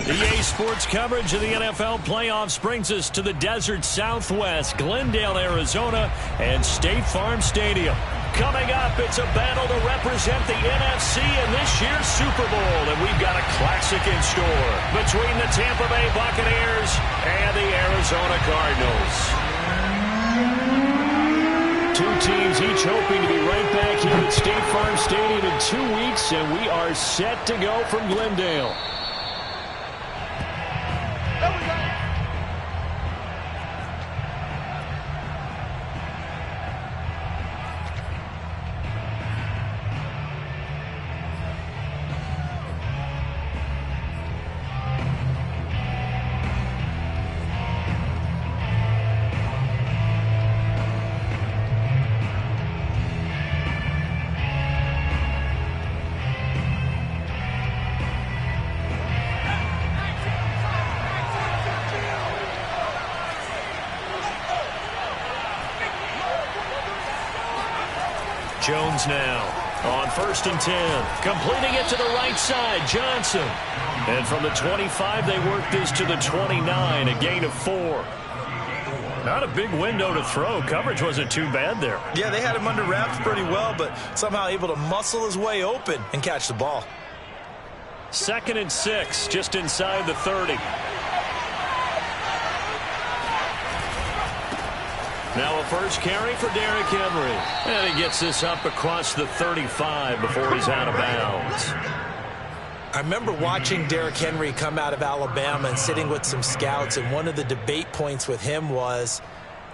The EA Sports coverage of the NFL playoffs brings us to the desert Southwest, Glendale, Arizona, and State Farm Stadium. Coming up, it's a battle to represent the NFC in this year's Super Bowl, and we've got a classic in store between the Tampa Bay Buccaneers and the Arizona Cardinals. Two teams each hoping to be right back here at State Farm Stadium in 2 weeks, and we are set to go from Glendale. Jones now on 1st and 10. Completing it to the right side, Johnson. And from the 25, they work this to the 29, a gain of 4. Not a big window to throw. Coverage wasn't too bad there. Yeah, they had him under wraps pretty well, but somehow able to muscle his way open and catch the ball. 2nd and 6, just inside the 30. Now a first carry for Derrick Henry. And he gets this up across the 35 before he's out of bounds. I remember watching Derrick Henry come out of Alabama and sitting with some scouts, and one of the debate points with him was,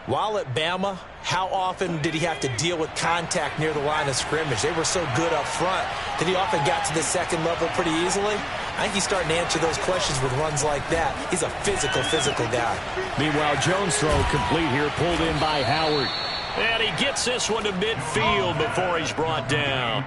while at Bama, how often did he have to deal with contact near the line of scrimmage? They were so good up front that he often got to the second level pretty easily. I think he's starting to answer those questions with runs like that. He's a physical guy. Meanwhile, Jones' throw complete here, pulled in by Howard. And he gets this one to midfield before he's brought down.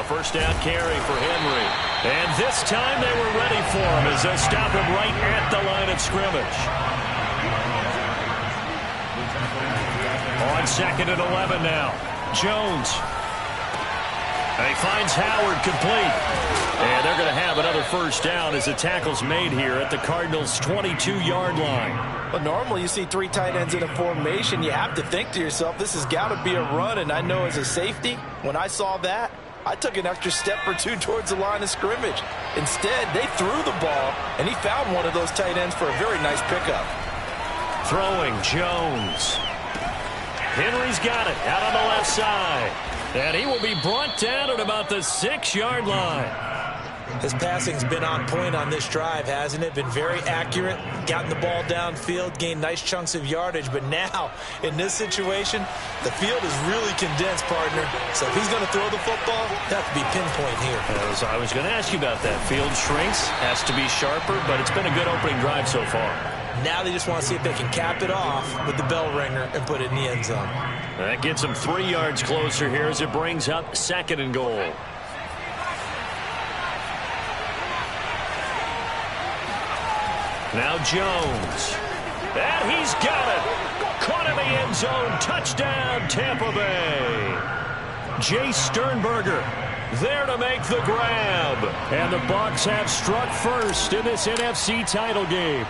First down carry for Henry. And this time they were ready for him as they stop him right at the line of scrimmage. On 2nd and 11 now. Jones. And he finds Howard complete. And they're going to have another first down as the tackle's made here at the Cardinals' 22-yard line. But normally you see 3 tight ends in a formation. You have to think to yourself, this has got to be a run. And I know as a safety, when I saw that, I took an extra step or 2 towards the line of scrimmage. Instead, they threw the ball, and he found one of those tight ends for a very nice pickup. Throwing, Jones. Henry's got it out on the left side. And he will be brought down at about the 6-yard line. His passing's been on point on this drive, hasn't it? Been very accurate, gotten the ball downfield, gained nice chunks of yardage. But now, in this situation, the field is really condensed, partner. So if he's going to throw the football, that have to be pinpoint here. I was going to ask you about that. Field shrinks, has to be sharper, but it's been a good opening drive so far. Now they just want to see if they can cap it off with the bell ringer and put it in the end zone. That gets them 3 yards closer here as it brings up 2nd and goal. Now Jones. And he's got it. Caught in the end zone. Touchdown, Tampa Bay. Jay Sternberger there to make the grab. And the Bucs have struck first in this NFC title game.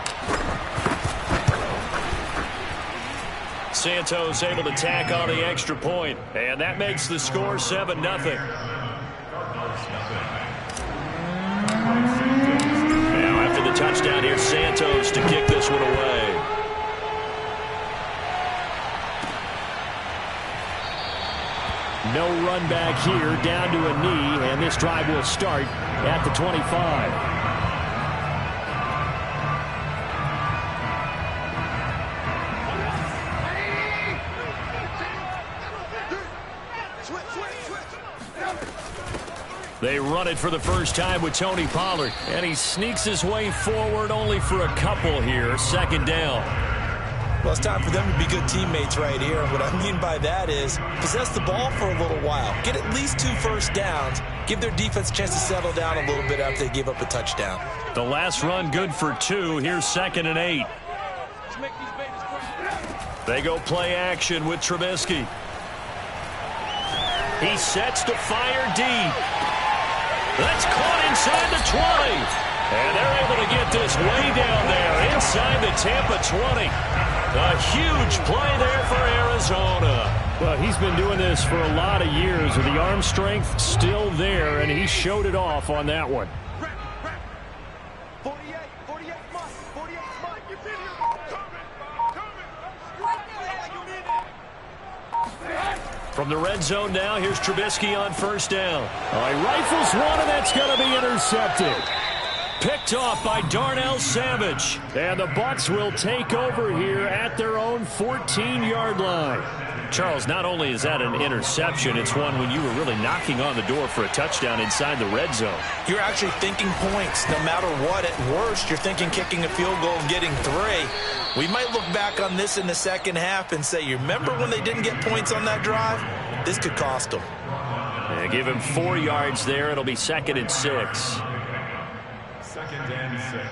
Santos able to tack on the extra point. And that makes the score 7-0. Touchdown here, Santos to kick this one away. No run back here, down to a knee, and this drive will start at the 25. They run it for the first time with Tony Pollard, and he sneaks his way forward only for a couple here. 2nd down. Well, it's time for them to be good teammates right here. And what I mean by that is possess the ball for a little while. Get at least 2 first downs. Give their defense a chance to settle down a little bit after they give up a touchdown. The last run good for 2. Here's 2nd and 8. They go play action with Trubisky. He sets to fire deep. That's caught inside the 20. And they're able to get this way down there inside the Tampa 20. A huge play there for Arizona. Well, he's been doing this for a lot of years with the arm strength still there, and he showed it off on that one. 48 months. You've been here. From the red zone now, here's Trubisky on first down. He rifles one, and that's going to be intercepted. Picked off by Darnell Savage. And the Bucs will take over here at their own 14-yard line. Charles, not only is that an interception, it's one when you were really knocking on the door for a touchdown inside the red zone. You're actually thinking points no matter what. At worst, you're thinking kicking a field goal and getting 3. We might look back on this in the second half and say, you remember when they didn't get points on that drive? This could cost them. Yeah, give him 4 yards there. It'll be 2nd and 6. 2nd and 6.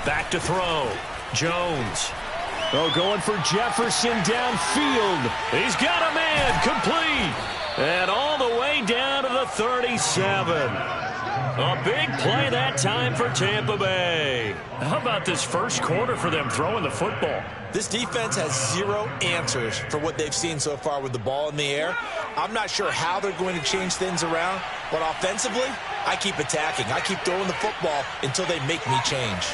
Back to throw. Jones. Going for Jefferson downfield. He's got a man. Complete. And all the way down to the 37. A big play that time for Tampa Bay. How about this first quarter for them throwing the football? This defense has 0 answers for what they've seen so far with the ball in the air. I'm not sure how they're going to change things around, but offensively, I keep attacking. I keep throwing the football until they make me change.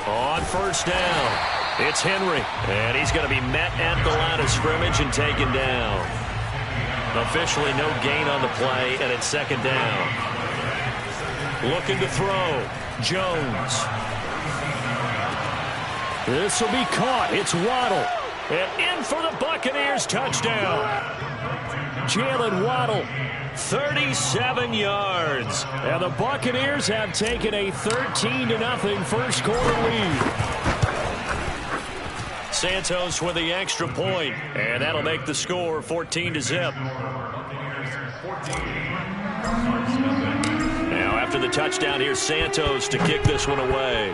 On first down, it's Henry, and he's going to be met at the line of scrimmage and taken down. Officially no gain on the play, and it's 2nd down. Looking to throw. Jones. This will be caught. It's Waddle. And in for the Buccaneers touchdown. Jalen Waddle, 37 yards. And the Buccaneers have taken a 13-0 first quarter lead. Santos with the extra point, and that'll make the score 14-0. Now after the touchdown, here's Santos to kick this one away.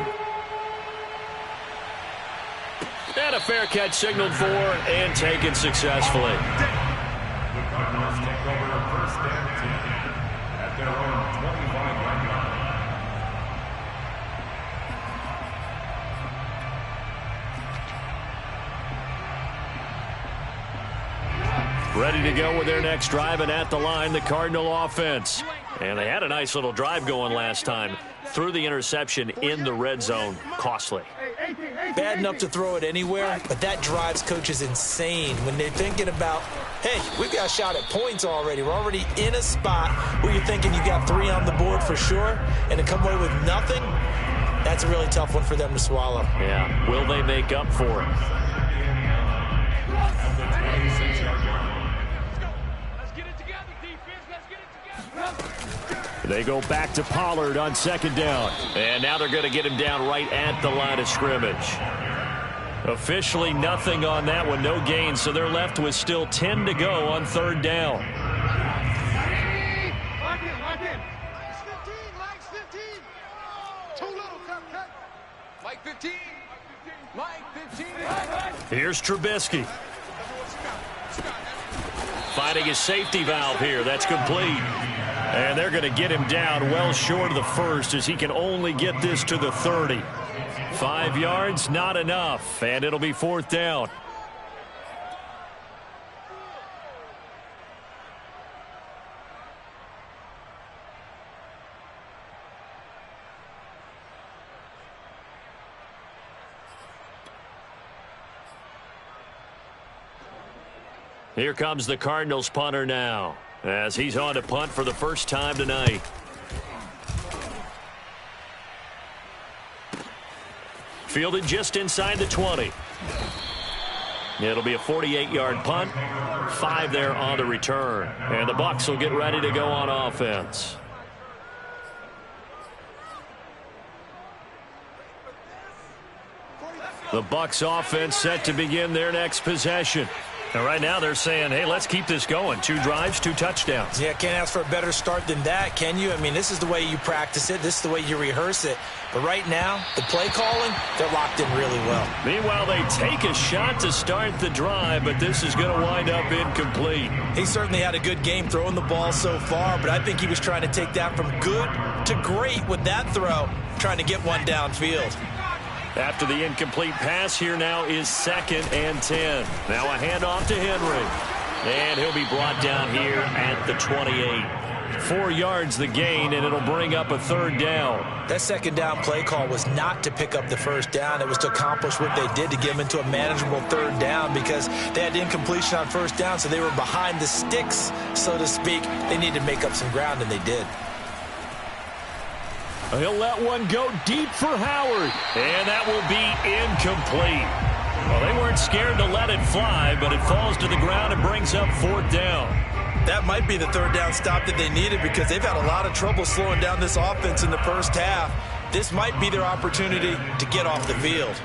And a fair catch signaled for and taken successfully. The Cardinals take over first and 10 at their own 25-yard line. Ready to go with their next drive, and at the line, the Cardinal offense. And they had a nice little drive going last time. Threw the interception in the red zone. Costly. Bad enough to throw it anywhere, but that drives coaches insane when they're thinking about, hey, we've got a shot at points already. We're already in a spot where you're thinking you got 3 on the board for sure, and to come away with nothing, that's a really tough one for them to swallow. Yeah, will they make up for it? They go back to Pollard on second down. And now they're going to get him down right at the line of scrimmage. Officially nothing on that one, no gain, so they're left with still 10 to go on third down. Lock in. It's 15, Mike's 15. Too little, cut. Mike 15. Mike 15. Here's Trubisky. Finding his safety valve here. That's complete. And they're going to get him down well short of the first as he can only get this to the 30. 5 yards, not enough, and it'll be fourth down. Here comes the Cardinals punter now, as he's on to punt for the first time tonight. Fielded just inside the 20. It'll be a 48-yard punt. 5 there on the return. And the Bucs will get ready to go on offense. The Bucs offense set to begin their next possession. And right now they're saying, hey, let's keep this going. 2 drives, 2 touchdowns. Yeah, can't ask for a better start than that, can you? I mean, this is the way you practice it. This is the way you rehearse it. But right now, the play calling, they're locked in really well. Meanwhile, they take a shot to start the drive, but this is going to wind up incomplete. He certainly had a good game throwing the ball so far, but I think he was trying to take that from good to great with that throw, trying to get one downfield. After the incomplete pass, here now is 2nd and 10. Now a handoff to Henry. And he'll be brought down here at the 28. 4 yards the gain, and it'll bring up a third down. That second down play call was not to pick up the first down. It was to accomplish what they did to get them into a manageable third down because they had incompletion on first down, so they were behind the sticks, so to speak. They needed to make up some ground, and they did. He'll let one go deep for Howard, and that will be incomplete. Well, they weren't scared to let it fly, but it falls to the ground and brings up 4th down. That might be the third down stop that they needed because they've had a lot of trouble slowing down this offense in the first half. This might be their opportunity to get off the field.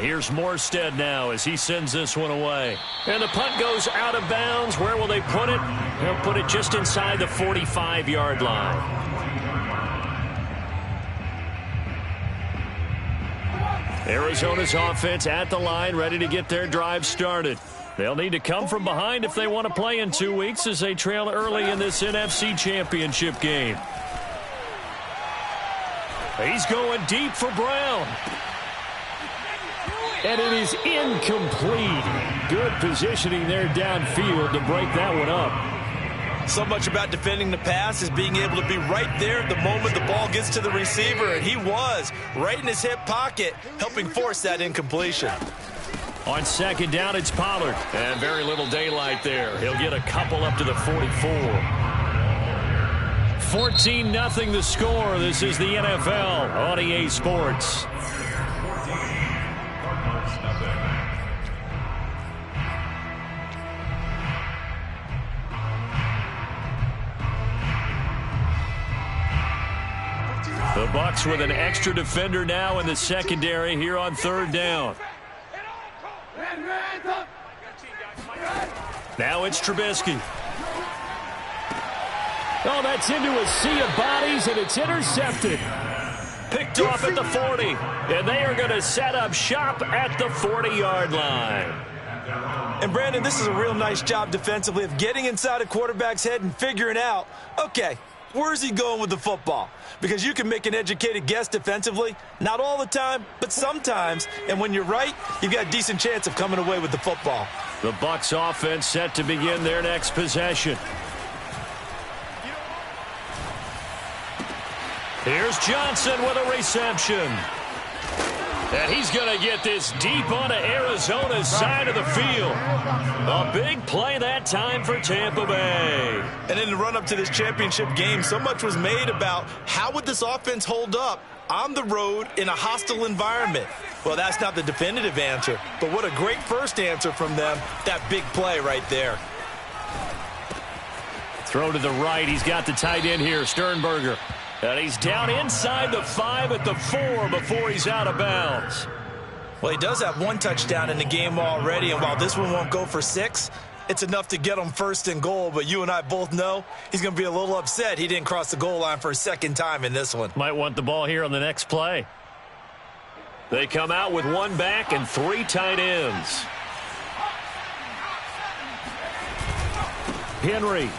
Here's Morstead now as he sends this one away. And the punt goes out of bounds. Where will they put it? They'll put it just inside the 45-yard line. Arizona's offense at the line, ready to get their drive started. They'll need to come from behind if they want to play in 2 weeks as they trail early in this NFC Championship game. He's going deep for Brown. And it is incomplete. Good positioning there downfield to break that one up. So much about defending the pass is being able to be right there at the moment the ball gets to the receiver, and he was right in his hip pocket, helping force that incompletion. On second down, it's Pollard, and very little daylight there. He'll get a couple up to the 44. 14-0 the score. This is the NFL on EA Sports. The Bucs with an extra defender now in the secondary here on third down. Now it's Trubisky. Oh, that's into a sea of bodies, and it's intercepted. picked off at the 40. And they are going to set up shop at the 40-yard line. And, Brandon, this is a real nice job defensively of getting inside a quarterback's head and figuring out, okay, where's he going with the football? Because you can make an educated guess defensively, not all the time, but sometimes. And when you're right, you've got a decent chance of coming away with the football. The Bucs offense set to begin their next possession. Here's Johnson with a reception. And he's going to get this deep onto Arizona's side of the field. A big play that time for Tampa Bay. And in the run-up to this championship game, so much was made about how would this offense hold up on the road in a hostile environment. Well, that's not the definitive answer, but what a great first answer from them, that big play right there. Throw to the right. He's got the tight end here, Sternberger. And he's down inside the 5 at the 4 before he's out of bounds. Well, he does have one touchdown in the game already, and while this one won't go for 6, it's enough to get him first and goal. But you and I both know he's going to be a little upset he didn't cross the goal line for a second time in this one. Might want the ball here on the next play. They come out with 1 back and 3 tight ends. Henry.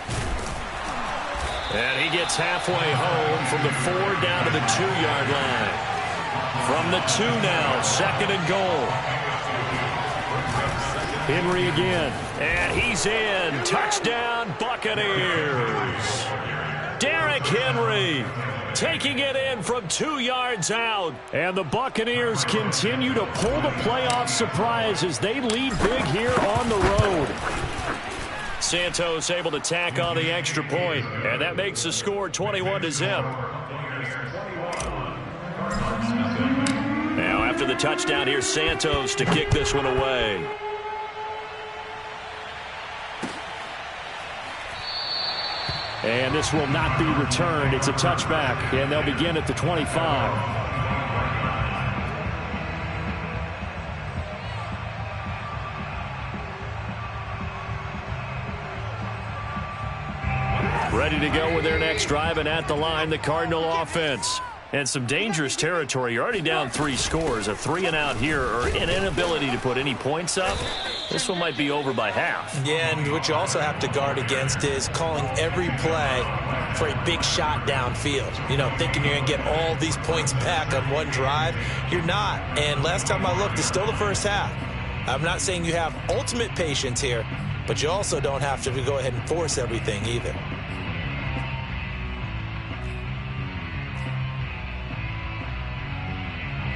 And he gets halfway home from the 4 down to the 2-yard line. From the 2 now, 2nd and goal. Henry again. And he's in. Touchdown, Buccaneers. Derrick Henry taking it in from 2 yards out. And the Buccaneers continue to pull the playoff surprise as they lead big here on the road. Santos able to tack on the extra point, and that makes the score 21-0. Now after the touchdown, here's Santos to kick this one away. And this will not be returned. It's a touchback, and they'll begin at the 25. Ready to go with their next drive, and at the line, the Cardinal offense. And some dangerous territory. You're already down 3 scores. A 3-and-out here, or an inability to put any points up. This one might be over by half. Yeah, and what you also have to guard against is calling every play for a big shot downfield. You know, thinking you're going to get all these points back on one drive. You're not. And last time I looked, it's still the first half. I'm not saying you have ultimate patience here, but you also don't have to go ahead and force everything either.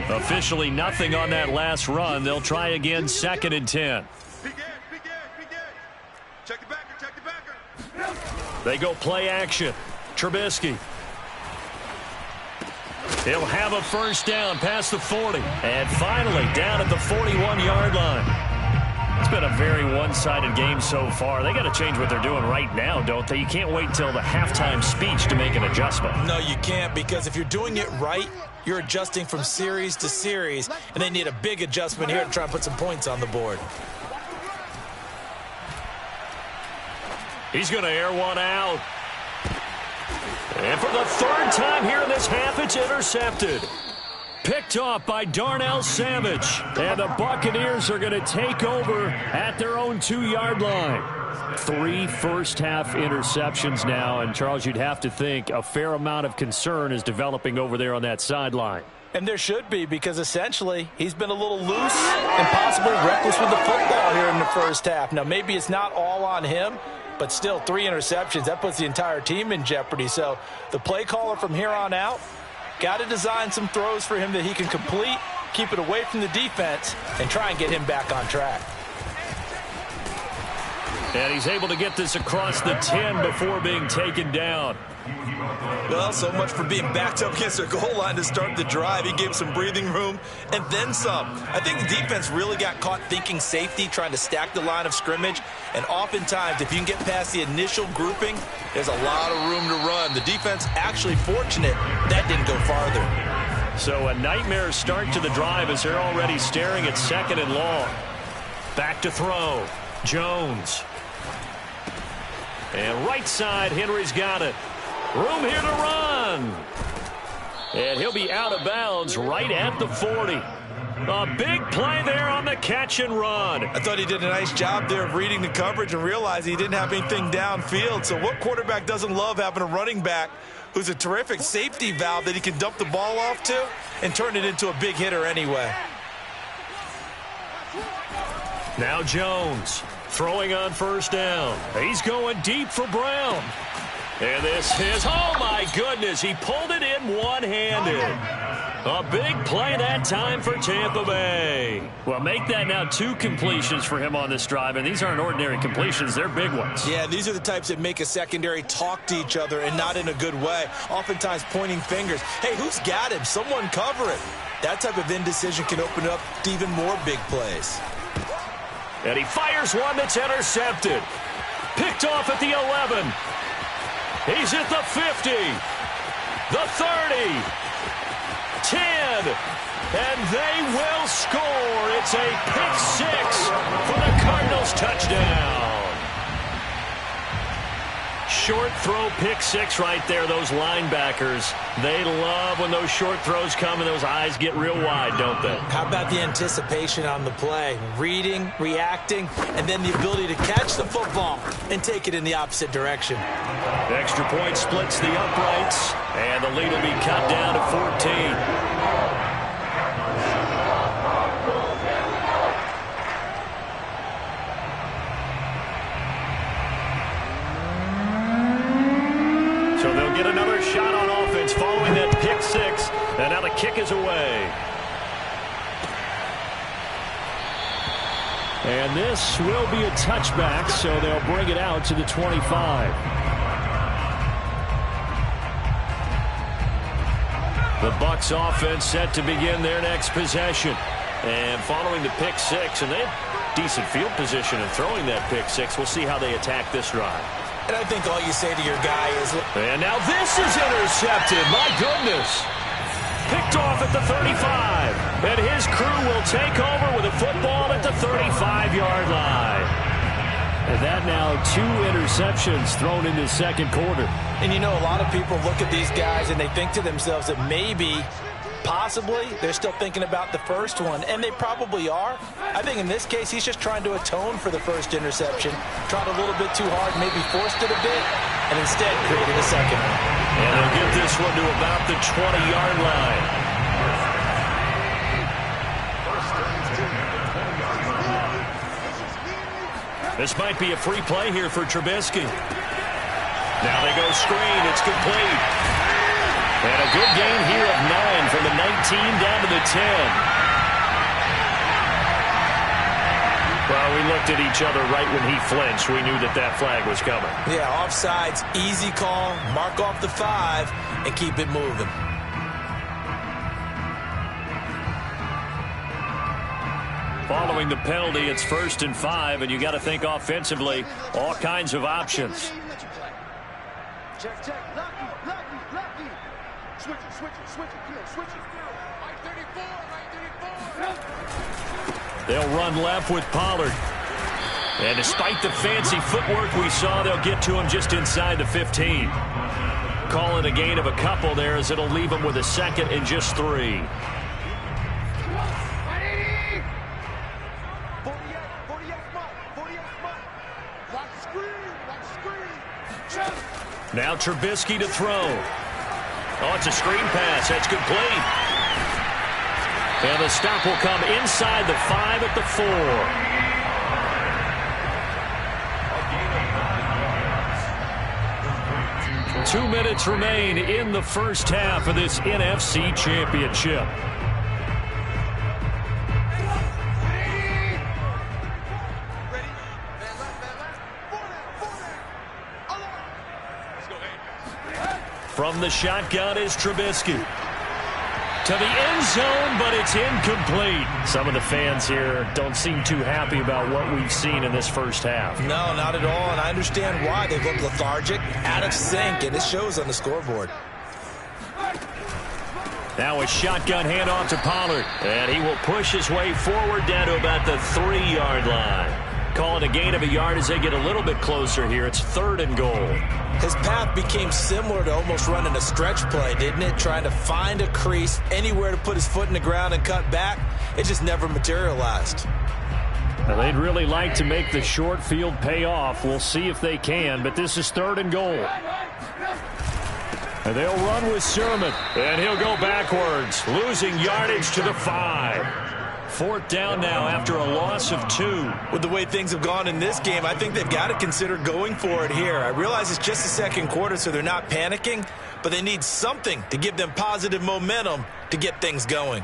Officially nothing on that last run. They'll try again, 2nd and 10. Check the backer. They go play action. Trubisky. He'll have a first down past the 40. And finally down at the 41-yard line. It's been a very one-sided game so far. They got to change what they're doing right now, don't they? You can't wait until the halftime speech to make an adjustment. No, you can't, because if you're doing it right, you're adjusting from series to series, and they need a big adjustment here to try and put some points on the board. He's going to air one out. And for the 3rd time here in this half, it's intercepted. Picked off by Darnell Savage. And the Buccaneers are going to take over at their own 2-yard line. 3 first-half interceptions now. And, Charles, you'd have to think a fair amount of concern is developing over there on that sideline. And there should be, because essentially he's been a little loose and possibly reckless with the football here in the first half. Now, maybe it's not all on him, but still 3 interceptions. That puts the entire team in jeopardy. So the play caller from here on out got to design some throws for him that he can complete, keep it away from the defense, and try and get him back on track. And he's able to get this across the 10 before being taken down. Well, so much for being backed up against their goal line to start the drive. He gave some breathing room and then some. I think the defense really got caught thinking safety, trying to stack the line of scrimmage. And oftentimes, if you can get past the initial grouping, there's a lot of room to run. The defense actually fortunate that didn't go farther. So a nightmare start to the drive as they're already staring at 2nd and long. Back to throw. Jones. And right side, Henry's got it. Room here to run. And he'll be out of bounds right at the 40. A big play there on the catch and run. I thought he did a nice job there of reading the coverage and realizing he didn't have anything downfield. So what quarterback doesn't love having a running back who's a terrific safety valve that he can dump the ball off to and turn it into a big hitter anyway? Now Jones throwing on first down. He's going deep for Brown. And this is, oh my goodness, he pulled it in one-handed. A big play that time for Tampa Bay. Well, make that now 2 completions for him on this drive, and these aren't ordinary completions. They're big ones. Yeah, these are the types that make a secondary talk to each other and not in a good way. Oftentimes pointing fingers. Hey, who's got him? Someone cover it. That type of indecision can open up to even more big plays. And he fires one that's intercepted. Picked off at the 11. He's at the 50. The 30. 10, and they will score. It's a pick 6 for the Cardinals touchdown. Short throw pick 6 right there. Those linebackers, they love when those short throws come and those eyes get real wide, don't they? How about the anticipation on the play? Reading, reacting, and then the ability to catch the football and take it in the opposite direction. The extra point splits the uprights, and the lead will be cut down to 14. So they'll get another shot on offense following that pick 6, and now the kick is away. And this will be a touchback, so they'll bring it out to the 25. The Bucs offense set to begin their next possession. And following the pick 6, and they have decent field position in throwing that pick 6. We'll see how they attack this drive. And I think all you say to your guy is... And now this is intercepted. My goodness. Picked off at the 35. And his crew will take over with a football at the 35-yard line. And that now 2 interceptions thrown in the second quarter. And you know, a lot of people look at these guys and they think to themselves that maybe, possibly, they're still thinking about the first one. And they probably are. I think in this case, he's just trying to atone for the first interception. Tried a little bit too hard, maybe forced it a bit, and instead created a second one. And they'll get this one to about the 20-yard line. This might be a free play here for Trubisky. Now they go screen. It's complete. And a good gain here of 9 from the 19 down to the 10. Well, we looked at each other right when he flinched. We knew that that flag was coming. Yeah, offsides, easy call, mark off the 5, and keep it moving. Following the penalty, it's 1st and 5, and you got to think offensively, all kinds of options. Check, lucky. Switch it. Come on, switch it. Right 34. They'll run left with Pollard. And despite the fancy footwork we saw, they'll get to him just inside the 15. Call it a gain of a couple there as it'll leave him with a 2nd and just 3. Now Trubisky to throw. Oh, it's a screen pass. That's complete. And the stop will come inside the 5 at the 4. 2 minutes remain in the first half of this NFC Championship. From the shotgun is Trubisky. To the end zone, but it's incomplete. Some of the fans here don't seem too happy about what we've seen in this first half. No, not at all, and I understand why. They look lethargic, out of sync, and it shows on the scoreboard. Now a shotgun handoff to Pollard, and he will push his way forward down to about the 3-yard line. call it a gain of a yard as they get a little bit closer here. It's 3rd and goal. His path became similar to almost running a stretch play, didn't it? Trying to find a crease, anywhere to put his foot in the ground and cut back. It just never materialized. Now, they'd really like to make the short field pay off. We'll see if they can, but this is 3rd and goal. And they'll run with Sermon, and he'll go backwards, losing yardage to the 5. 4th down now after a loss of 2. With the way things have gone in this game, I think they've got to consider going for it here. I realize it's just the 2nd quarter, so they're not panicking, but they need something to give them positive momentum to get things going.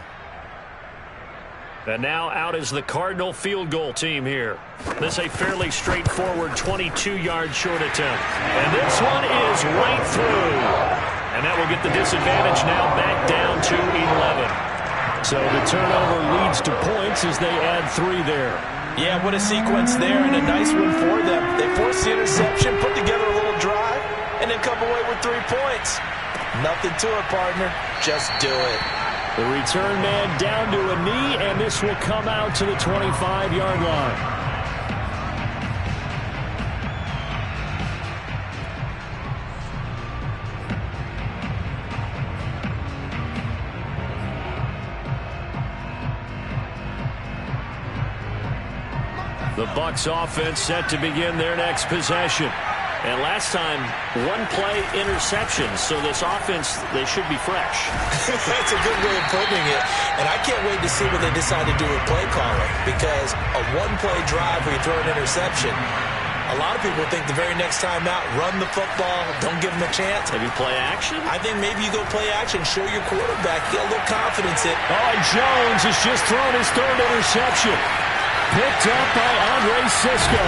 And now out is the Cardinal field goal team here. This a fairly straightforward 22-yard short attempt. And this one is right through. And that will get the disadvantage now back down to 11. So the turnover leads to points as they add 3 there. Yeah, what a sequence there, and a nice one for them. They forced the interception, put together a little drive, and then come away with 3 points. Nothing to it, partner. Just do it. The return man down to a knee, and this will come out to the 25-yard line. The Bucs offense set to begin their next possession. And last time, 1-play interception. So this offense, they should be fresh. That's a good way of putting it. And I can't wait to see what they decide to do with play calling. Because a 1-play drive where you throw an interception, a lot of people think the very next time out, run the football, don't give them a chance. Maybe play action? I think maybe you go play action, show your quarterback, get a little confidence in. Oh, and Jones has just thrown his 3rd interception. Picked up by Andre Sisco.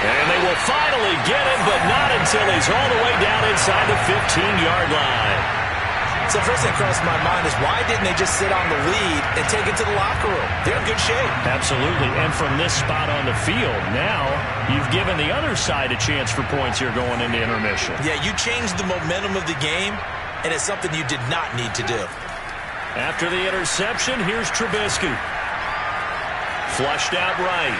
And they will finally get him, but not until he's all the way down inside the 15-yard line. So first thing crossed my mind is why didn't they just sit on the lead and take it to the locker room? They're in good shape. Absolutely. And from this spot on the field, now you've given the other side a chance for points here going into intermission. Yeah, you changed the momentum of the game, and it's something you did not need to do. After the interception, here's Trubisky. Flushed out right.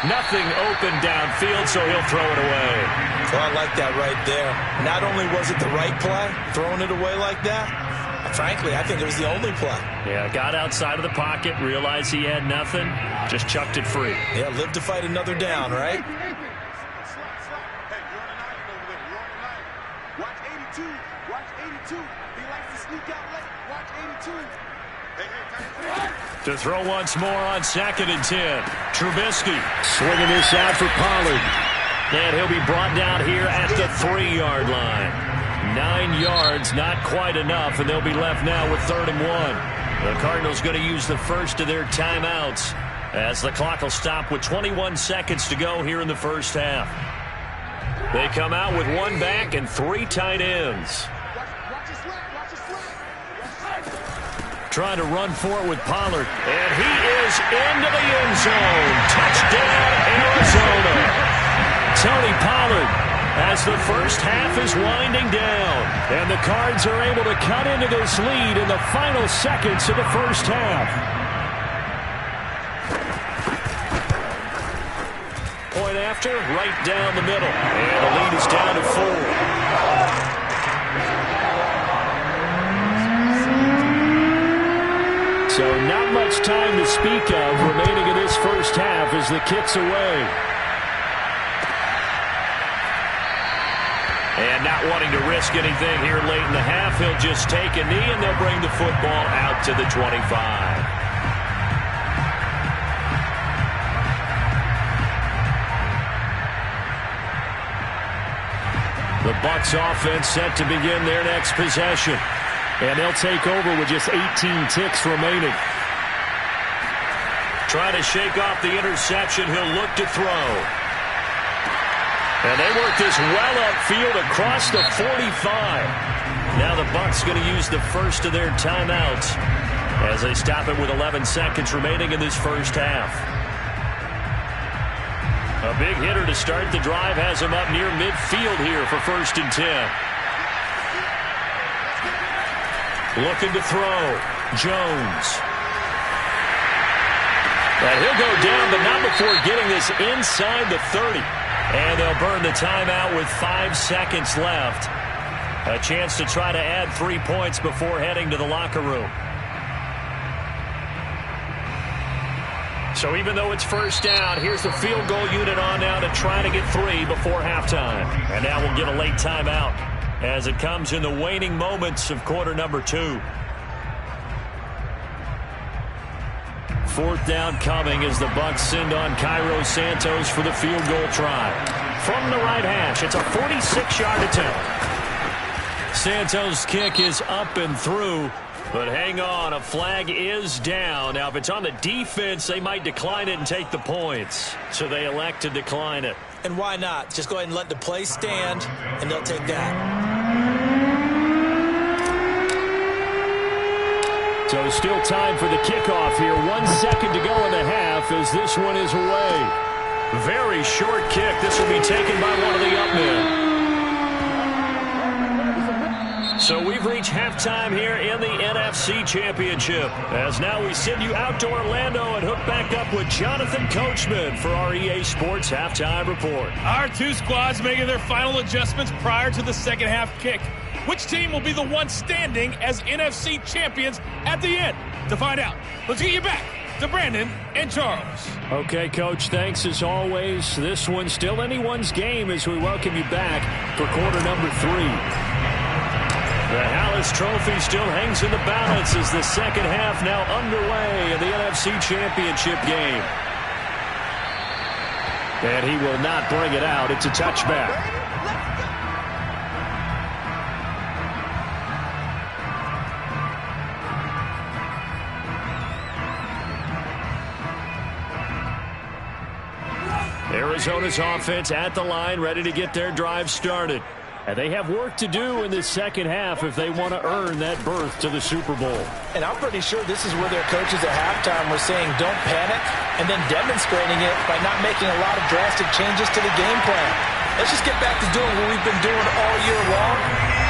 Nothing open downfield, so he'll throw it away. Well, I like that right there. Not only was it the right play, throwing it away like that, frankly, I think it was the only play. Yeah, got outside of the pocket, realized he had nothing, just chucked it free. Yeah, live to fight another down, right? Hey, you're on an island over there. You're on an island. Watch 82. Watch 82. He likes to sneak out late. Watch 82. To throw once more on 2nd and 10. Trubisky swinging this out for Pollard. And he'll be brought down here at the 3-yard line. 9 yards, not quite enough, and they'll be left now with 3rd and 1. The Cardinals going to use the first of their timeouts as the clock will stop with 21 seconds to go here in the first half. They come out with 1 back and 3 tight ends. Trying to run for it with Pollard. And he is into the end zone. Touchdown, Arizona. Tony Pollard as the first half is winding down. And the Cards are able to cut into this lead in the final seconds of the first half. Point after, right down the middle. And the lead is down to 4. So not much time to speak of remaining in this first half as the kick's away. And not wanting to risk anything here late in the half, he'll just take a knee and they'll bring the football out to the 25. The Bucs offense set to begin their next possession. And they'll take over with just 18 ticks remaining. Trying to shake off the interception. He'll look to throw. And they work this well upfield across the 45. Now the Bucs going to use the first of their timeouts as they stop it with 11 seconds remaining in this first half. A big hitter to start the drive has him up near midfield here for 1st and 10. Looking to throw. Jones. And he'll go down, but not before getting this inside the 30. And they'll burn the timeout with 5 seconds left. A chance to try to add 3 points before heading to the locker room. So even though it's first down, here's the field goal unit on now to try to get 3 before halftime. And now we'll get a late timeout as it comes in the waning moments of quarter number 2. Fourth down coming as the Bucs send on Cairo Santos for the field goal try. From the right hash, it's a 46-yard attempt. Santos' kick is up and through. But hang on, a flag is down. Now, if it's on the defense, they might decline it and take the points. So they elect to decline it. And why not? Just go ahead and let the play stand, and they'll take that. So still time for the kickoff here. 1 second to go in the half as this one is away. Very short kick. This will be taken by one of the up men. So we've reached halftime here in the NFC Championship. As now we send you out to Orlando and hook back up with Jonathan Coachman for our EA Sports Halftime Report. Our two squads making their final adjustments prior to the second half kick. Which team will be the one standing as NFC champions at the end? To find out, let's get you back to Brandon and Charles. Okay, Coach, thanks as always. This one's still anyone's game as we welcome you back for quarter number 3. The Hallis Trophy still hangs in the balance as the second half now underway in the NFC Championship game. And he will not bring it out. It's a touchback. Arizona's offense at the line, ready to get their drive started. And they have work to do in this second half if they want to earn that berth to the Super Bowl. And I'm pretty sure this is where their coaches at halftime were saying don't panic and then demonstrating it by not making a lot of drastic changes to the game plan. Let's just get back to doing what we've been doing all year long.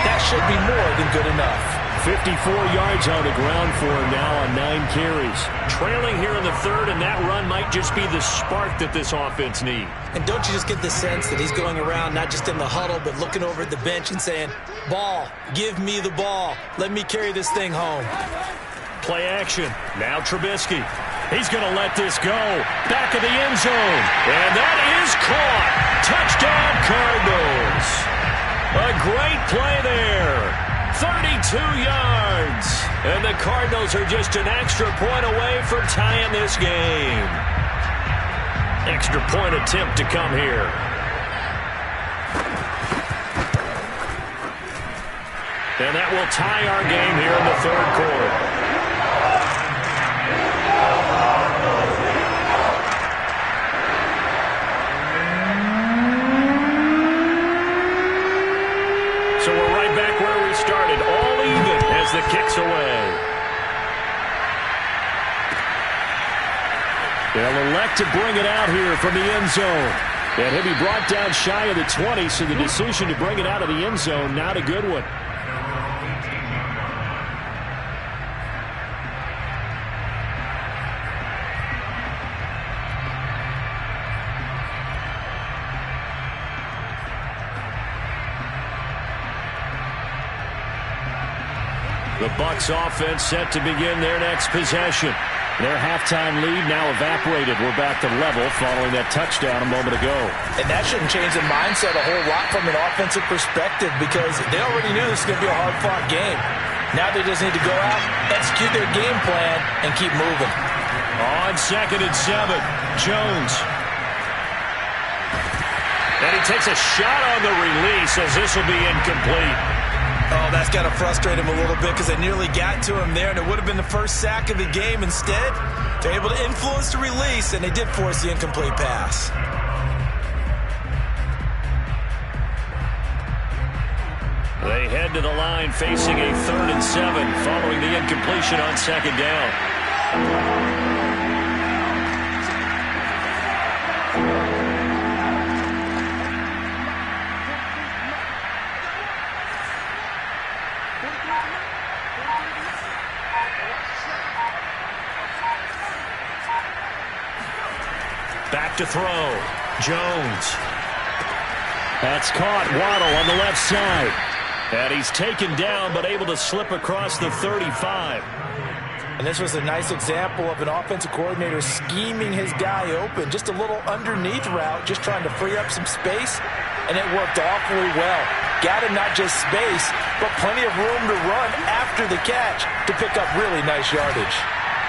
That should be more than good enough. 54 yards on the ground for him now on 9 carries. Trailing here in the third, and that run might just be the spark that this offense needs. And don't you just get the sense that he's going around not just in the huddle, but looking over at the bench and saying, ball, give me the ball. Let me carry this thing home. Play action. Now Trubisky. He's going to let this go. Back of the end zone. And that is caught. Touchdown, Cardinals. A great play there. 32 yards. And the Cardinals are just an extra point away from tying this game. Extra point attempt to come here. And that will tie our game here in the third quarter. So we're right back where we started, all even as the kick's away. They'll elect to bring it out here from the end zone. And he'll be brought down shy of the 20, so the decision to bring it out of the end zone, not a good one. The Bucs offense set to begin their next possession. Their halftime lead now evaporated. We're back to level following that touchdown a moment ago. And that shouldn't change the mindset a whole lot from an offensive perspective because they already knew this was going to be a hard-fought game. Now they just need to go out, execute their game plan, and keep moving. On 2nd and 7, Jones. And he takes a shot on the release as this will be incomplete. Oh, that's got to frustrate him a little bit because they nearly got to him there, and it would have been the first sack of the game. Instead, they're able to influence the release, and they did force the incomplete pass. They head to the line facing a 3rd and 7 following the incompletion on 2nd down. Back to throw. Jones. That's caught. Waddle on the left side. And he's taken down, but able to slip across the 35. And this was a nice example of an offensive coordinator scheming his guy open. Just a little underneath route, just trying to free up some space, and it worked awfully well. Got him not just space, but plenty of room to run after the catch to pick up really nice yardage.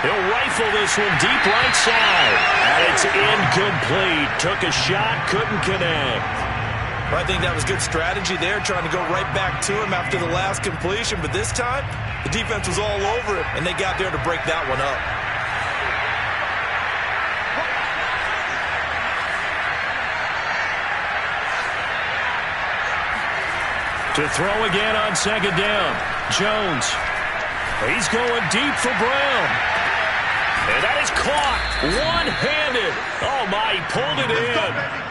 He'll rifle this one deep right side. And it's incomplete. Took a shot, couldn't connect. I think that was good strategy there, trying to go right back to him after the last completion. But this time, the defense was all over him, and they got there to break that one up. To throw again on second down. Jones. He's going deep for Brown. And that is caught. One-handed. Oh, my, he pulled it in.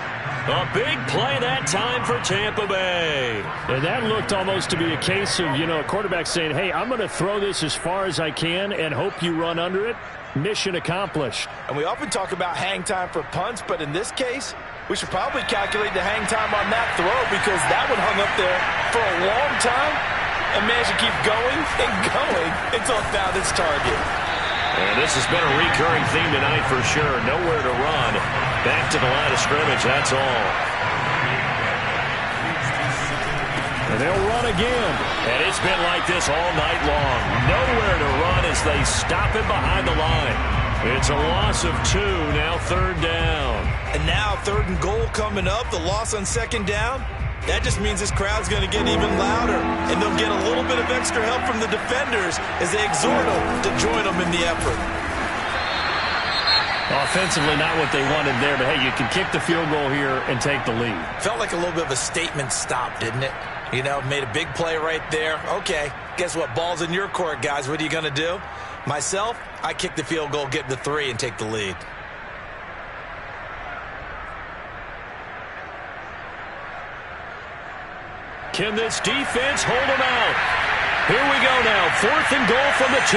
A big play that time for Tampa Bay. And that looked almost to be a case of, a quarterback saying, hey, I'm going to throw this as far as I can and hope you run under it. Mission accomplished. And we often talk about hang time for punts, but in this case, we should probably calculate the hang time on that throw because that one hung up there for a long time and managed to keep going and going until it found its target. And this has been a recurring theme tonight for sure. Nowhere to run. Back to the line of scrimmage, that's all. And they'll run again. And it's been like this all night long. Nowhere to run as they stop him behind the line. It's a loss of 2, now third down. And now 3rd and goal coming up, the loss on 2nd down. That just means this crowd's going to get even louder, and they'll get a little bit of extra help from the defenders as they exhort them to join them in the effort. Offensively, not what they wanted there, but hey, you can kick the field goal here and take the lead. Felt like a little bit of a statement stop, didn't it? Made a big play right there. Okay, guess what? Ball's in your court, guys. What are you going to do? Myself, I kick the field goal, get the 3, and take the lead. Can this defense hold them out? Here we go now. 4th and goal from the 2.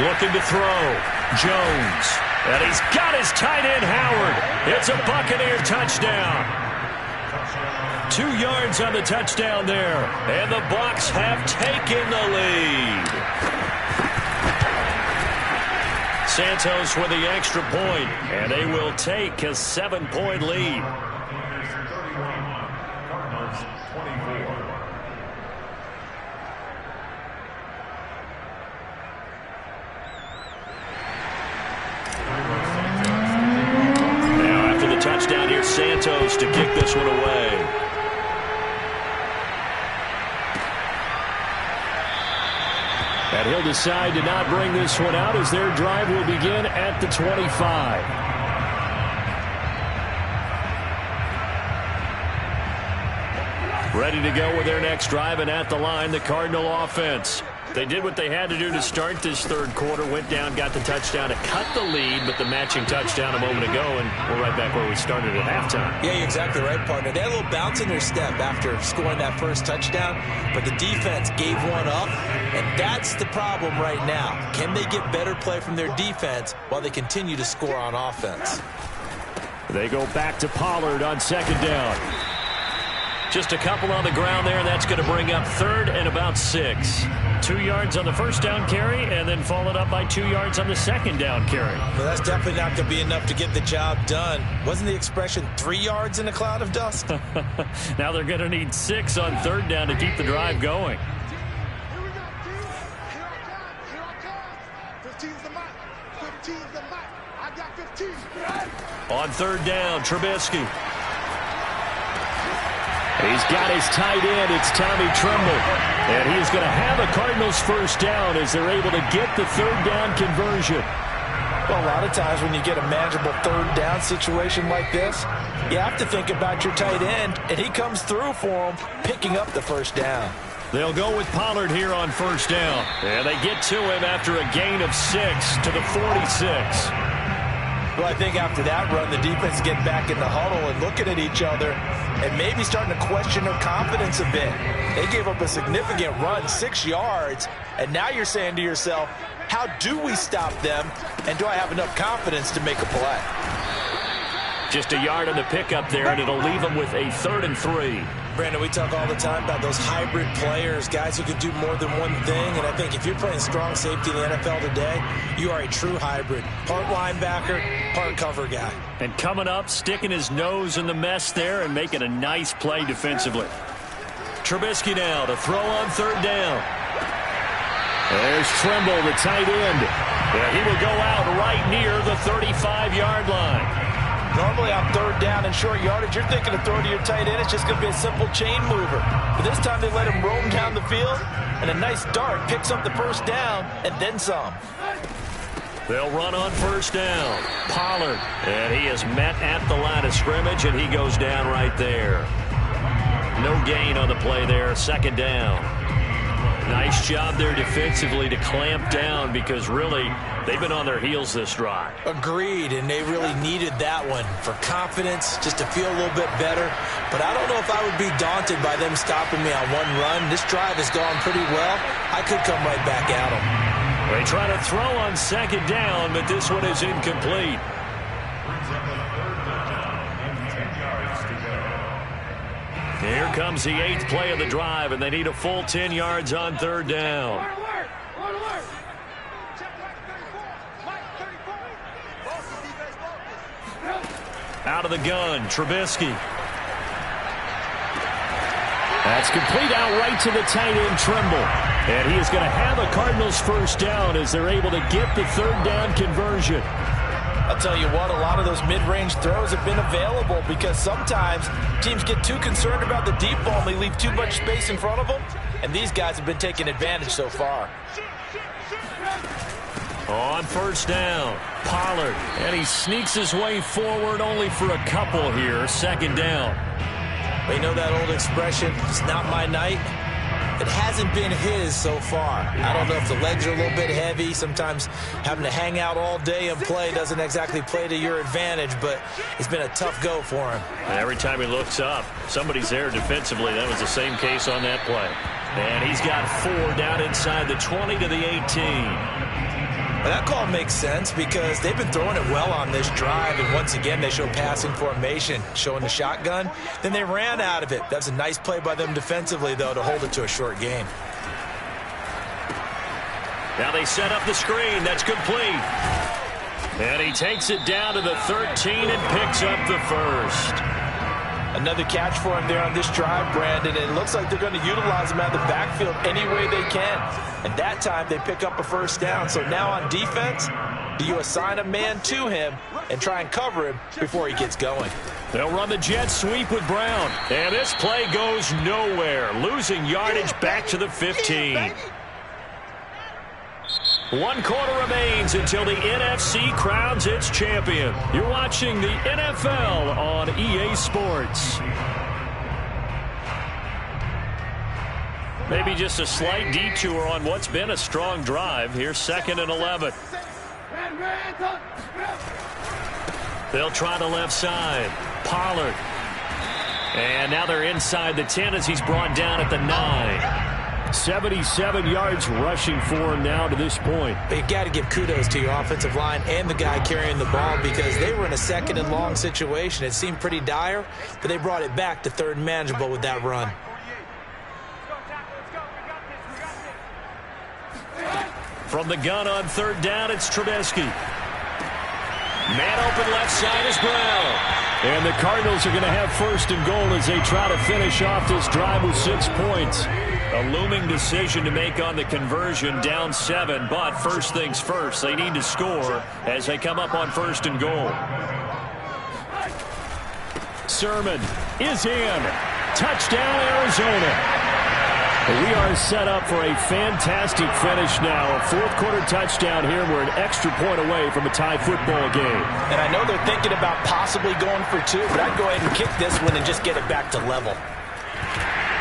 Looking to throw. Jones. And he's got his tight end, Howard. It's a Buccaneer touchdown. 2 yards on the touchdown there. And the Bucs have taken the lead. Santos with the extra point, and they will take a 7-point lead. Now after the touchdown, here's Santos to kick this one away. And he'll decide to not bring this one out as their drive will begin at the 25. Ready to go with their next drive, and at the line, the Cardinal offense. They did what they had to do to start this 3rd quarter, went down, got the touchdown to cut the lead, but the matching touchdown a moment ago, and we're right back where we started at halftime. Yeah, you're exactly right, partner. They had a little bounce in their step after scoring that first touchdown, but the defense gave one up, and that's the problem right now. Can they get better play from their defense while they continue to score on offense? They go back to Pollard on 2nd down. Just a couple on the ground there, and that's going to bring up 3rd and about 6. 2 yards on the first down carry, and then followed up by 2 yards on the second down carry. Well, that's definitely not going to be enough to get the job done. Wasn't the expression 3 yards in a cloud of dust? Now they're going to need 6 on 3rd down to keep the drive going. Here we go, Here I come. 15's the mark. 15's the mark. I got 15. On 3rd down, Trubisky. He's got his tight end. It's Tommy Tremble. And he's going to have a Cardinals first down as they're able to get the 3rd down conversion. Well, a lot of times when you get a manageable 3rd down situation like this, you have to think about your tight end, and he comes through for him, picking up the first down. They'll go with Pollard here on first down. And they get to him after a gain of 6 to the 46. Well, I think after that run, the defense get back in the huddle and looking at each other and maybe starting to question their confidence a bit. They gave up a significant run, 6 yards, and now you're saying to yourself, How do we stop them? And do I have enough confidence to make a play? Just a yard on the pickup there, and it'll leave them with a 3rd and 3. Brandon, we talk all the time about those hybrid players, guys who can do more than one thing. And I think if you're playing strong safety in the NFL today, you are a true hybrid. Part linebacker, part cover guy. And coming up, sticking his nose in the mess there and making a nice play defensively. Trubisky now to throw on 3rd down. There's Trimble, the tight end. Yeah, he will go out right near the 35-yard line. Normally on 3rd down and short yardage, you're thinking of throwing to your tight end. It's just going to be a simple chain mover. But this time they let him roam down the field, and a nice dart picks up the 1st down and then some. They'll run on 1st down. Pollard, and he is met at the line of scrimmage, and he goes down right there. No gain on the play there, 2nd down. Nice job there defensively to clamp down because really they've been on their heels this drive. Agreed, and they really needed that one for confidence, just to feel a little bit better. But I don't know if I would be daunted by them stopping me on one run. This drive has gone pretty well. I could come right back at them. They try to throw on 2nd down, but this one is incomplete. Here comes the 8th play of the drive, and they need a full 10 yards on 3rd down. Out of the gun, Trubisky. That's complete out right to the tight end, Trimble. And he is going to have a Cardinals 1st down as they're able to get the 3rd down conversion. I'll tell you what, a lot of those mid-range throws have been available because sometimes teams get too concerned about the deep ball and they leave too much space in front of them, and these guys have been taking advantage so far. On 1st down, Pollard, and he sneaks his way forward only for a couple here, 2nd down. You know that old expression, it's not my night? It hasn't been his so far. I don't know if the legs are a little bit heavy. Sometimes having to hang out all day and play doesn't exactly play to your advantage, but it's been a tough go for him. And every time he looks up, somebody's there defensively. That was the same case on that play. And he's got 4 down inside the 20 to the 18. Well, that call makes sense because they've been throwing it well on this drive, and once again they show passing formation, showing the shotgun. Then they ran out of it. That's a nice play by them defensively, though, to hold it to a short game. Now they set up the screen. That's complete. And he takes it down to the 13 and picks up the 1st. Another catch for him there on this drive, Brandon, and it looks like they're going to utilize him out of the backfield any way they can. And that time they pick up a 1st down. So now on defense, do you assign a man to him and try and cover him before he gets going? They'll run the jet sweep with Brown. And this play goes nowhere, losing yardage back to the 15. 1 quarter remains until the NFC crowns its champion. You're watching the NFL on EA Sports. Maybe just a slight detour on what's been a strong drive. Here's 2nd and 11. They'll try the left side. Pollard. And now they're inside the 10 as he's brought down at the 9. 77 yards rushing for him now to this point. But you got to give kudos to your offensive line and the guy carrying the ball because they were in a 2nd and long situation. It seemed pretty dire, but they brought it back to 3rd and manageable with that run. From the gun on 3rd down, it's Trubisky. Man open left side is Brown. And the Cardinals are going to have 1st and goal as they try to finish off this drive with 6 points. A looming decision to make on the conversion, down 7, but first things first, they need to score as they come up on 1st and goal. Sermon is in. Touchdown, Arizona. We are set up for a fantastic finish now. A 4th quarter touchdown here. We're an extra point away from a tie football game. And I know they're thinking about possibly going for 2, but I'd go ahead and kick this one and just get it back to level.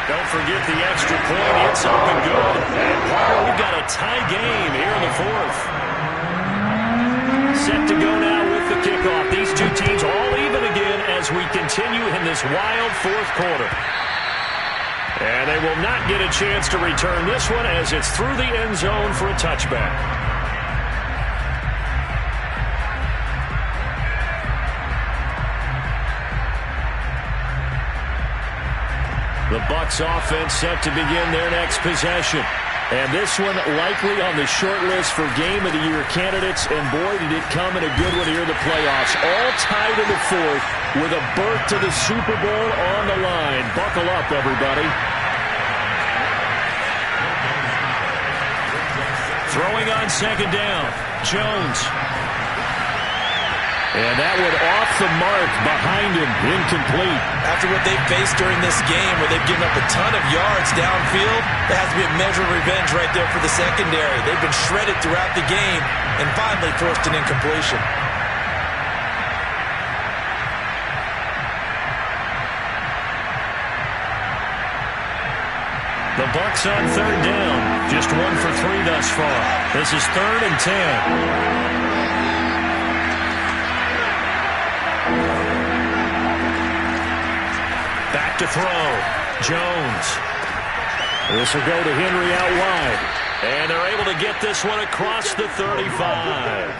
Don't forget the extra point. It's up and good. And Parker, we've got a tie game here in the 4th. Set to go now with the kickoff. These two teams all even again as we continue in this wild 4th quarter. And they will not get a chance to return this one as it's through the end zone for a touchback. The Bucs offense set to begin their next possession. And this one likely on the short list for Game of the Year candidates. And boy, did it come in a good one here in the playoffs. All tied in the fourth with a berth to the Super Bowl on the line. Buckle up, everybody. Throwing on second down. Jones. And that one off the mark behind him. Incomplete. After what they've faced during this game where they've given up a ton of yards downfield, there has to be a measure of revenge right there for the secondary. They've been shredded throughout the game and finally forced an incompletion. The Bucs on third down. Just 1 for 3 thus far. This is 3rd and 10. Back to throw. Jones. This will go to Henry out wide. And they're able to get this one across the 35.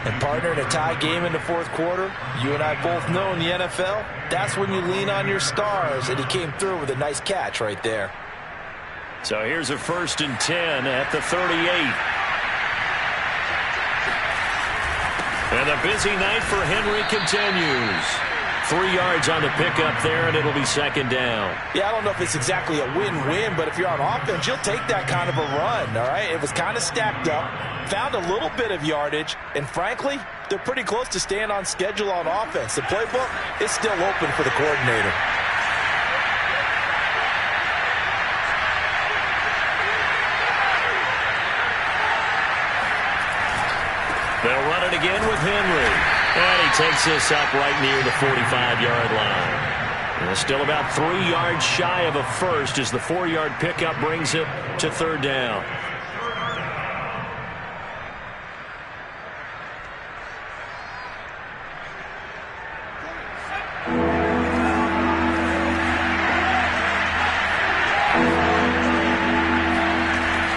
And partner, in a tie game in the fourth quarter, you and I both know in the NFL, that's when you lean on your stars. And he came through with a nice catch right there. So here's a 1st and 10 at the 38. And the busy night for Henry continues. 3 yards on the pickup there, and it'll be 2nd down. Yeah, I don't know if it's exactly a win-win, but if you're on offense, you'll take that kind of a run, all right? It was kind of stacked up, found a little bit of yardage, and frankly, they're pretty close to staying on schedule on offense. The playbook is still open for the coordinator. They'll run it again with Henry. And he takes this up right near the 45-yard line. And still about 3 yards shy of a first as the 4-yard pickup brings it to 3rd down.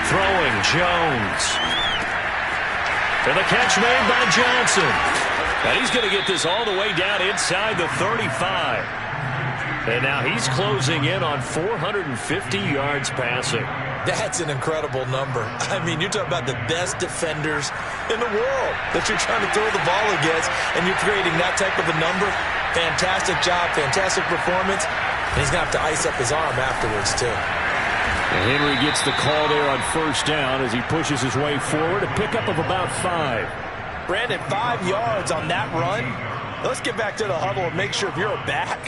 Throwing, Jones. And the catch made by Johnson. And he's going to get this all the way down inside the 35. And now he's closing in on 450 yards passing. That's an incredible number. I mean, you're talking about the best defenders in the world that you're trying to throw the ball against, and you're creating that type of a number. Fantastic job, fantastic performance. And he's going to have to ice up his arm afterwards, too. And Henry gets the call there on 1st down as he pushes his way forward. A pickup of about 5. Brandon, 5 yards on that run. Let's get back to the huddle and make sure if you're a back,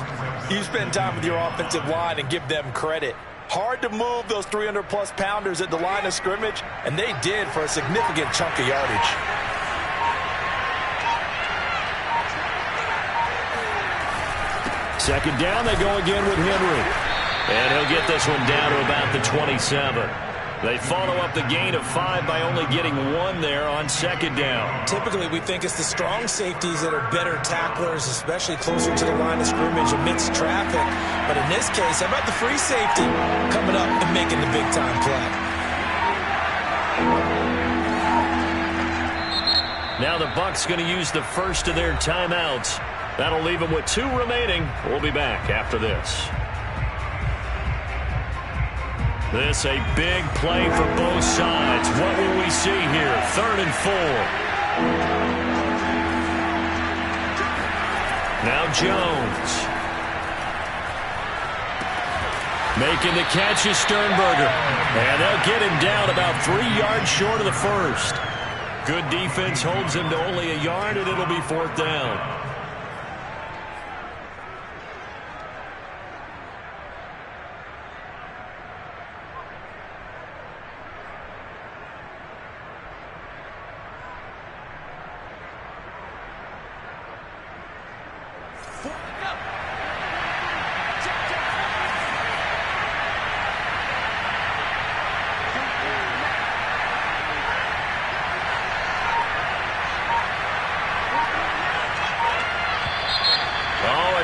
you spend time with your offensive line and give them credit. Hard to move those 300-plus pounders at the line of scrimmage, and they did for a significant chunk of yardage. Second down, they go again with Henry. And he'll get this one down to about the 27. They follow up the gain of 5 by only getting 1 there on 2nd down. Typically, we think it's the strong safeties that are better tacklers, especially closer to the line of scrimmage amidst traffic. But in this case, how about the free safety coming up and making the big-time play? Now the Bucs going to use the first of their timeouts. That'll leave them with 2 remaining. We'll be back after this. This a big play for both sides. What will we see here? 3rd and 4. Now Jones. Making the catch is Sternberger. And they'll get him down about 3 yards short of the first. Good defense holds him to only a yard, and it'll be 4th down.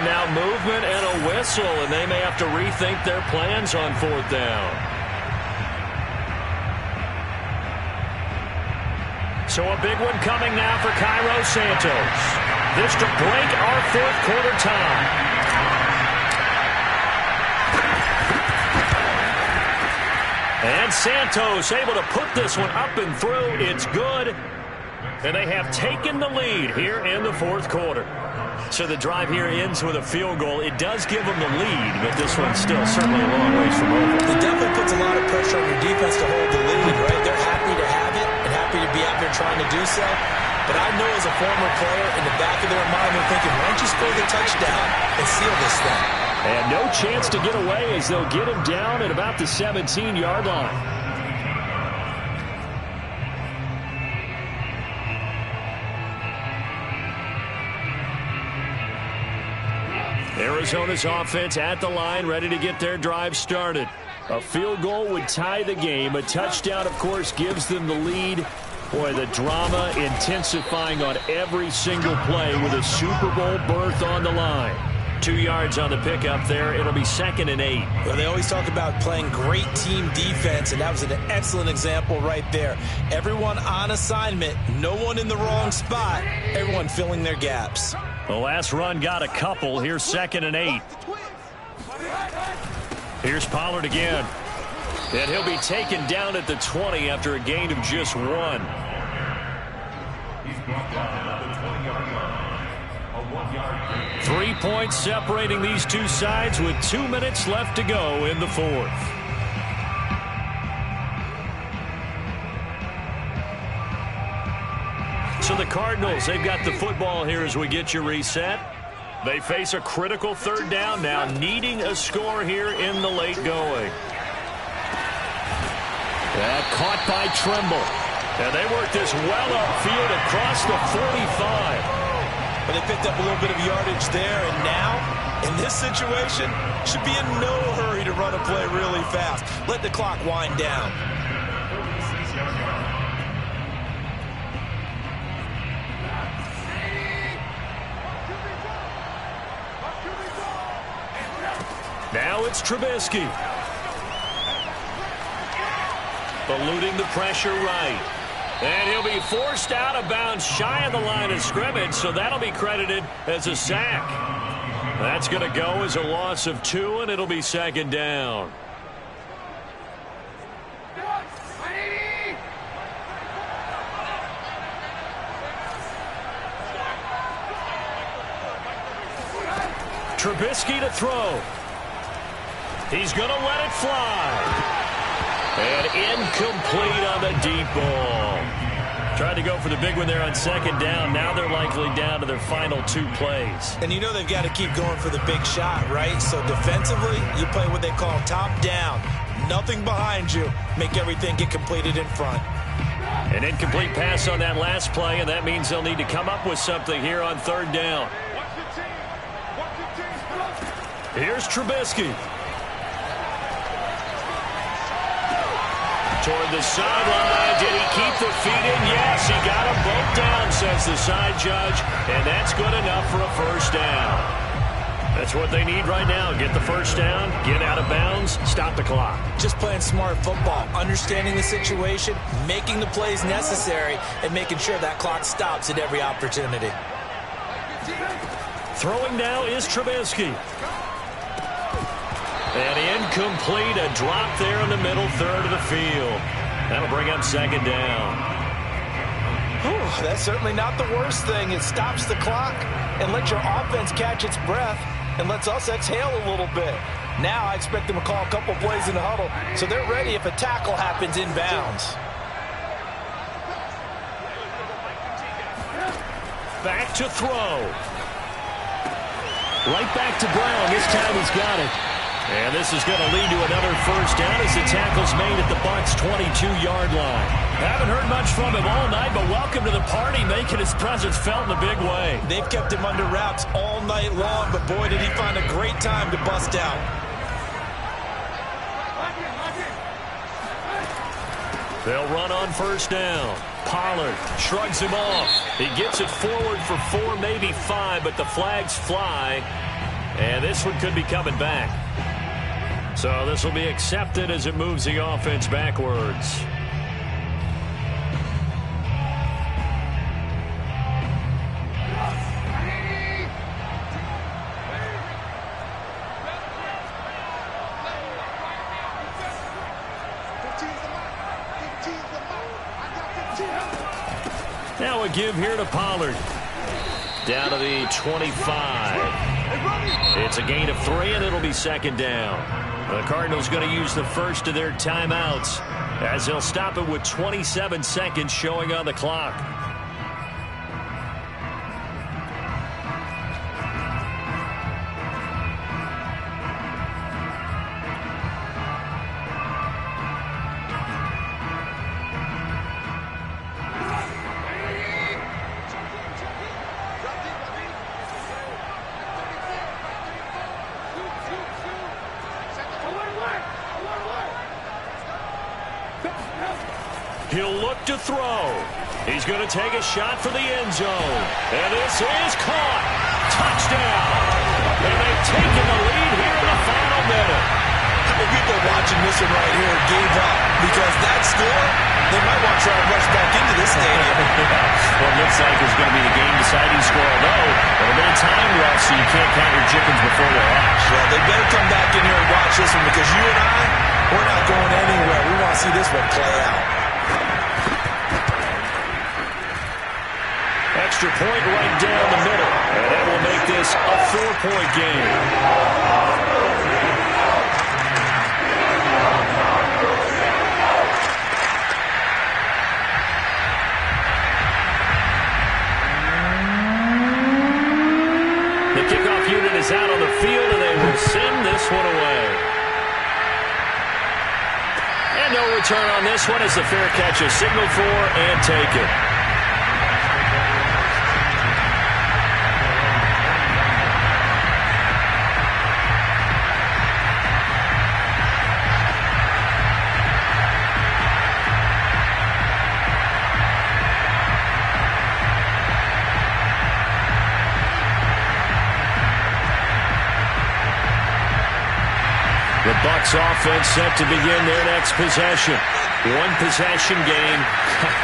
Now movement and a whistle, and they may have to rethink their plans on 4th down. So a big one coming now for Cairo Santos. This to break our 4th quarter tie. And Santos able to put this one up and through. It's good. And they have taken the lead here in the fourth quarter. So the drive here ends with a field goal. It does give them the lead, but this one's still certainly a long ways from over. It definitely puts a lot of pressure on your defense to hold the lead, right? They're happy to have it and happy to be out there trying to do so. But I know as a former player, in the back of their mind, they're thinking, why don't you score the touchdown and seal this thing? And no chance to get away as they'll get him down at about the 17-yard line. Arizona's offense at the line, ready to get their drive started. A field goal would tie the game. A touchdown, of course, gives them the lead. Boy, the drama intensifying on every single play with a Super Bowl berth on the line. 2 yards on the pickup there. It'll be 2nd and 8. Well, they always talk about playing great team defense, and that was an excellent example right there. Everyone on assignment, no one in the wrong spot, everyone filling their gaps. The last run got a couple. Here's 2nd and 8. Here's Pollard again. And he'll be taken down at the 20 after a gain of just 1. He's brought down at the 20-yard line. A 1-yard gain. 3 points separating these two sides with 2 minutes left to go in the fourth. So the Cardinals, they've got the football here as we get you reset. They face a critical third down now, needing a score here in the late going. That caught by Trimble. And they work this well upfield across the 45. But they picked up a little bit of yardage there, and now, in this situation, should be in no hurry to run a play really fast. Let the clock wind down. Now it's Trubisky. Eluding the pressure right. And he'll be forced out of bounds shy of the line of scrimmage, so that'll be credited as a sack. That's going to go as a loss of 2, and it'll be 2nd down. Trubisky to throw. He's going to let it fly. And incomplete on the deep ball. Tried to go for the big one there on 2nd down. Now they're likely down to their final 2 plays. And you know they've got to keep going for the big shot, right? So defensively, you play what they call top down. Nothing behind you. Make everything get completed in front. An incomplete pass on that last play, and that means they'll need to come up with something here on 3rd down. Here's Trubisky. Toward the sideline. Did he keep the feet in? Yes, he got them both down, says the side judge. And that's good enough for a 1st down. That's what they need right now. Get the 1st down, get out of bounds, stop the clock. Just playing smart football, understanding the situation, making the plays necessary, and making sure that clock stops at every opportunity. Throwing now is Trubisky. And incomplete, a drop there in the middle third of the field. That'll bring up 2nd down. Whew, that's certainly not the worst thing. It stops the clock and lets your offense catch its breath and lets us exhale a little bit. Now I expect them to call a couple plays in the huddle so they're ready if a tackle happens inbounds. Back to throw. Right back to Brown. This time he's got it. And this is going to lead to another 1st down as the tackle's made at the Bucs' 22-yard line. Haven't heard much from him all night, but welcome to the party, making his presence felt in a big way. They've kept him under wraps all night long, but boy, did he find a great time to bust out. They'll run on 1st down. Pollard shrugs him off. He gets it forward for 4, maybe 5, but the flags fly. And this one could be coming back. So this will be accepted as it moves the offense backwards. Now a give here to Pollard. Down to the 25. It's a gain of 3, and it'll be second down. The Cardinals going to use the first of their timeouts as they'll stop it with 27 seconds showing on the clock. He'll look to throw. He's going to take a shot for the end zone. And this is caught. Touchdown. And they've taken the lead here in the final minute. How many people watching this one right here gave up? Because that score, they might want to try to rush back into this stadium. Well, it looks like it's going to be the game-deciding score, although it'll be a time rush, so you can't count your chickens before they're hatched. Well, they better come back in here and watch this one because you and I, we're not going anywhere. We want to see this one play out. Extra point right down the middle. And that will make this a 4-point game. The kickoff unit is out on the field, and they will send this one away. And no return on this one as the fair catch is signaled for and taken. The Bucs offense set to begin their next possession. One possession game.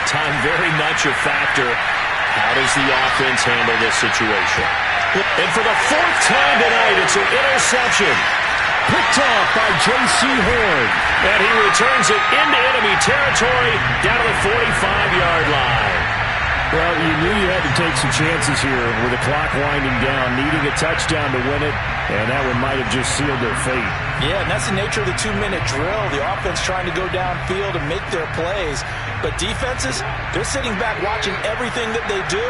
Time very much a factor. How does the offense handle this situation? And for the 4th time tonight, it's an interception. Picked off by J.C. Horn. And he returns it into enemy territory down to the 45-yard line. Well, you knew you had to take some chances here with the clock winding down, needing a touchdown to win it, and that one might have just sealed their fate. Yeah, and that's the nature of the 2-minute drill. The offense trying to go downfield and make their plays. But defenses, they're sitting back watching everything that they do,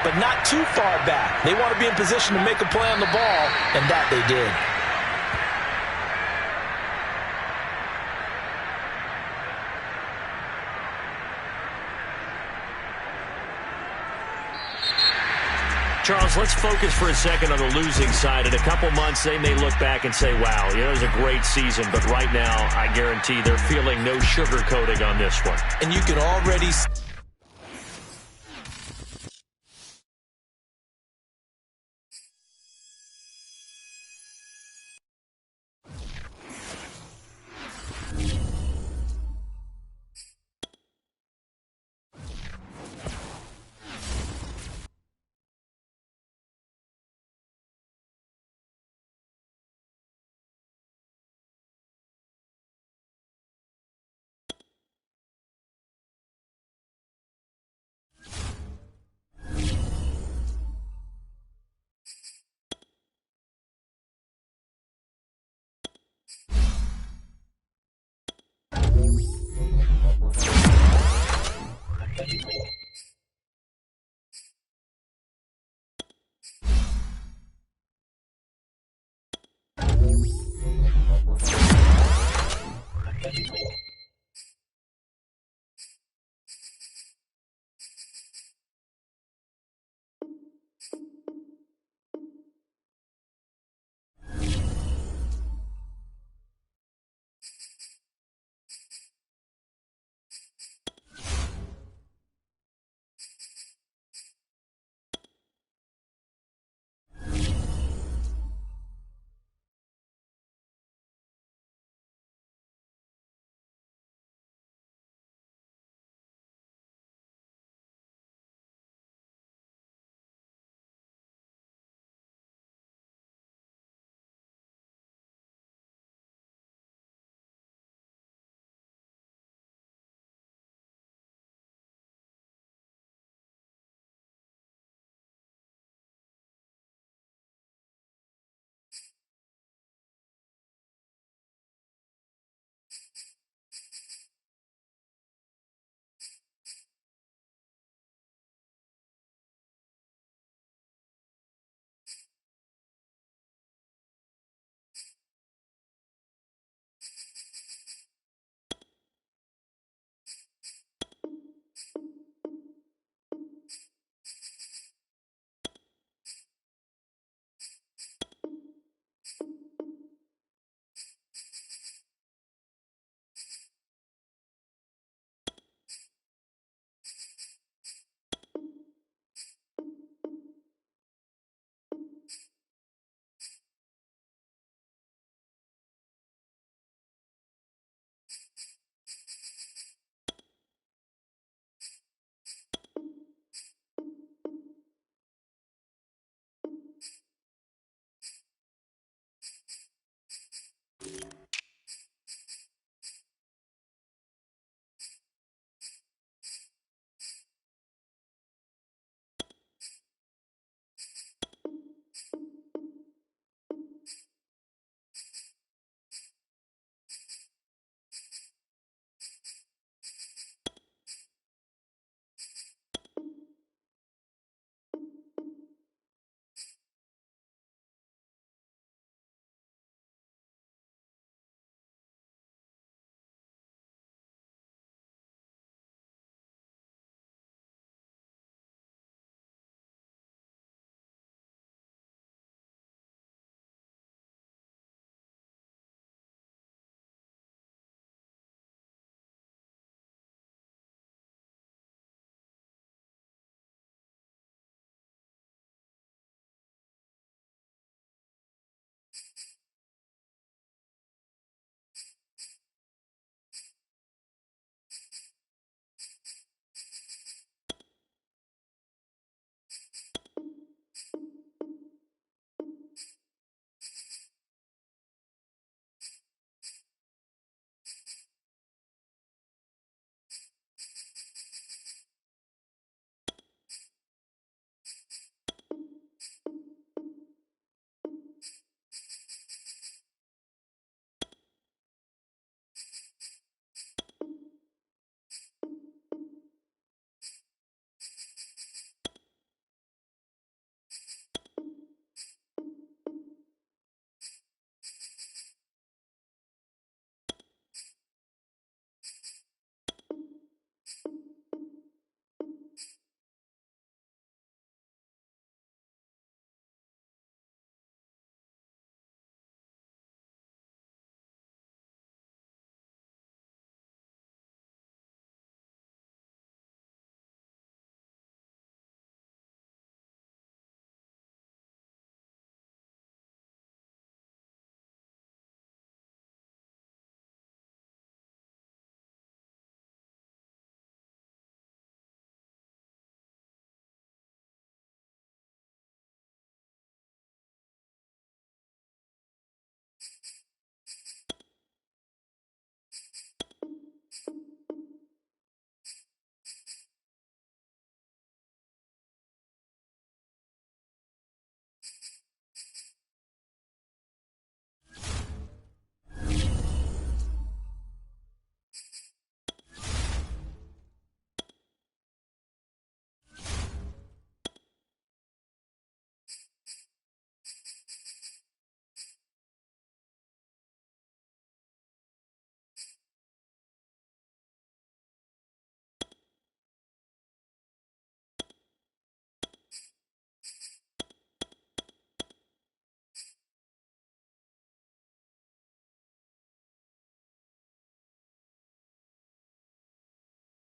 but not too far back. They want to be in position to make a play on the ball, and that they did. Charles, let's focus for a second on the losing side. In a couple months, they may look back and say, wow, it was a great season. But right now, I guarantee they're feeling no sugarcoating on this one. And you can already